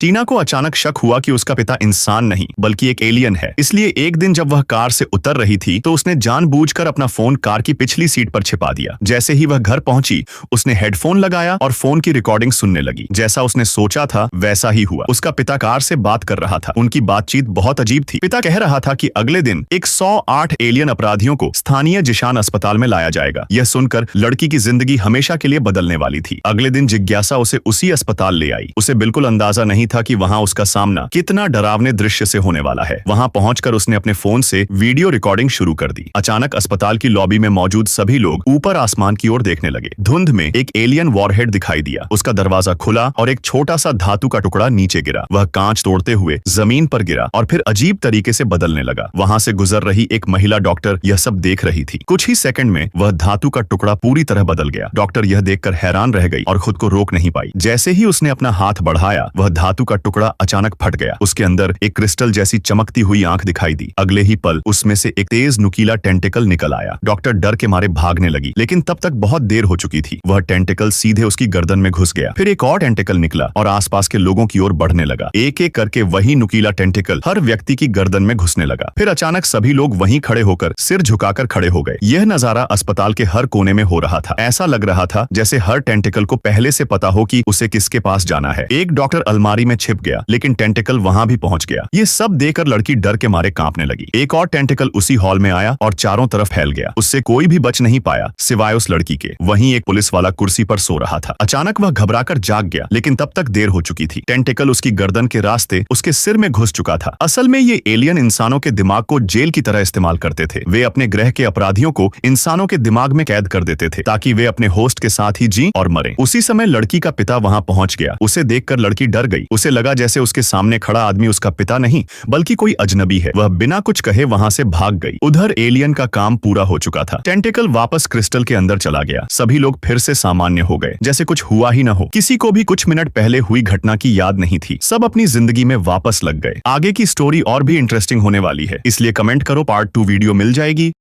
टीना को अचानक शक हुआ कि उसका पिता इंसान नहीं बल्कि एक एलियन है। इसलिए एक दिन जब वह कार से उतर रही थी तो उसने जानबूझकर अपना फोन कार की पिछली सीट पर छिपा दिया। जैसे ही वह घर पहुंची उसने हेडफोन लगाया और फोन की रिकॉर्डिंग सुनने लगी। जैसा उसने सोचा था वैसा ही हुआ। उसका पिता कार से बात कर रहा था। उनकी बातचीत बहुत अजीब थी। पिता कह रहा था कि अगले दिन 108 एलियन अपराधियों को स्थानीय जिशान अस्पताल में लाया जाएगा। यह सुनकर लड़की की जिंदगी हमेशा के लिए बदलने वाली थी। अगले दिन जिज्ञासा उसे उसी अस्पताल ले आई। उसे बिल्कुल अंदाजा नहीं था कि वहां उसका सामना कितना डरावने दृश्य से होने वाला है। वहां पहुंचकर उसने अपने फोन से वीडियो रिकॉर्डिंग शुरू कर दी। अचानक अस्पताल की लॉबी में मौजूद सभी लोग ऊपर आसमान की ओर देखने लगे। धुंध में एक एलियन वॉरहेड दिखाई दिया। उसका दरवाजा खुला और एक छोटा सा धातु का टुकड़ा नीचे गिरा। वह कांच तोड़ते हुए जमीन पर गिरा और फिर अजीब तरीके से बदलने लगा। वहां से गुजर रही एक महिला डॉक्टर यह सब देख रही थी। कुछ ही सेकंड में वह धातु का टुकड़ा पूरी तरह बदल गया। डॉक्टर यह देखकर हैरान रह गई और खुद को रोक नहीं पाई। जैसे ही उसने अपना हाथ बढ़ाया वह धातु का टुकड़ा अचानक फट गया। उसके अंदर एक क्रिस्टल जैसी चमकती हुई आंख दिखाई दी। अगले ही पल उसमें से एक तेज नुकीला टेंटिकल निकल आया। डॉक्टर डर के मारे भागने लगी लेकिन तब तक बहुत देर हो चुकी थी। वह टेंटिकल सीधे उसकी गर्दन में घुस गया। फिर एक और टेंटिकल निकला और आसपास के लोगों की ओर बढ़ने लगा। एक एक करके वही नुकीला टेंटिकल हर व्यक्ति की गर्दन में घुसने लगा। फिर अचानक सभी लोग वहीं खड़े होकर सिर झुकाकर खड़े हो गए। यह नजारा अस्पताल के हर कोने में हो रहा था। ऐसा लग रहा था जैसे हर टेंटिकल को पहले से पता हो कि उसे किसके पास जाना है। एक डॉक्टर अलमारी में छिप गया लेकिन टेंटिकल वहां भी पहुंच गया। ये सब देखकर लड़की डर के मारे कांपने लगी। एक और टेंटिकल उसी हॉल में आया और चारों तरफ फैल गया। उससे कोई भी बच नहीं पाया सिवाय उस लड़की के। वहीं एक पुलिस वाला कुर्सी पर सो रहा था। अचानक वह घबराकर जाग गया लेकिन तब तक देर हो चुकी थी। टेंटिकल उसकी गर्दन के रास्ते उसके सिर में घुस चुका था। असल में ये एलियन इंसानों के दिमाग को जेल की तरह इस्तेमाल करते थे। वे अपने ग्रह के अपराधियों को इंसानों के दिमाग में कैद कर देते थे ताकि वे अपने होस्ट के साथ ही जी और मरें। उसी समय लड़की का पिता वहां पहुंच गया। उसे देखकर लड़की डर गई। उसे लगा जैसे उसके सामने खड़ा आदमी उसका पिता नहीं बल्कि कोई अजनबी है। वह बिना कुछ कहे वहां से भाग गई। उधर एलियन का काम पूरा हो चुका था। टेंटिकल वापस क्रिस्टल के अंदर चला गया। सभी लोग फिर से सामान्य हो गए जैसे कुछ हुआ ही न हो। किसी को भी कुछ मिनट पहले हुई घटना की याद नहीं थी। सब अपनी जिंदगी में वापस लग गए। आगे की स्टोरी और भी इंटरेस्टिंग होने वाली है इसलिए कमेंट करो, पार्ट 2 वीडियो मिल जाएगी।